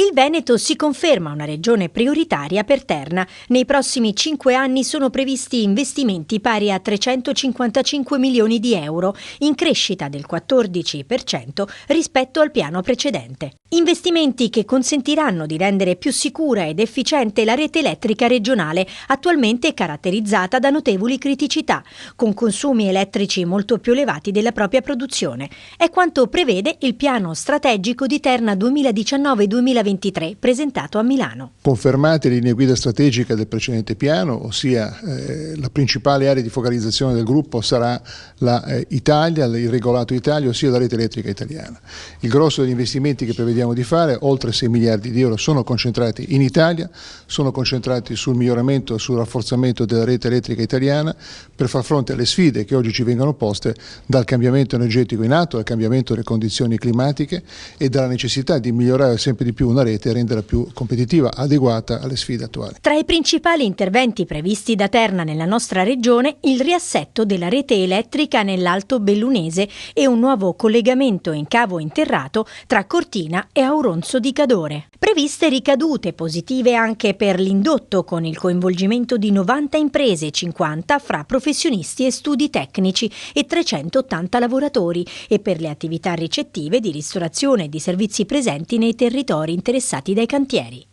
Il Veneto si conferma una regione prioritaria per Terna. Nei prossimi 5 anni sono previsti investimenti pari a 355 milioni di euro, in crescita del 14% rispetto al piano precedente. Investimenti che consentiranno di rendere più sicura ed efficiente la rete elettrica regionale, attualmente caratterizzata da notevoli criticità, con consumi elettrici molto più elevati della propria produzione. È quanto prevede il piano strategico di Terna 2019-2023 presentato a Milano. Confermate le linee guida strategiche del precedente piano, ossia la principale area di focalizzazione del gruppo sarà l'Italia, il regolato Italia, ossia la rete elettrica italiana. Il grosso degli investimenti che prevediamo di fare, oltre 6 miliardi di euro, sono concentrati in Italia, sono concentrati sul miglioramento e sul rafforzamento della rete elettrica italiana per far fronte alle sfide che oggi ci vengono poste dal cambiamento energetico in atto, dal cambiamento delle condizioni climatiche e dalla necessità di migliorare sempre di più una rete e renderla più competitiva, adeguata alle sfide attuali. Tra i principali interventi previsti da Terna nella nostra regione, il riassetto della rete elettrica nell'Alto Bellunese e un nuovo collegamento in cavo interrato tra Cortina e Auronzo di Cadore. Previste ricadute positive anche per l'indotto, con il coinvolgimento di 90 imprese, 50 fra professionisti e studi tecnici e 380 lavoratori, e per le attività ricettive di ristorazione e di servizi presenti nei territori interessati dai cantieri.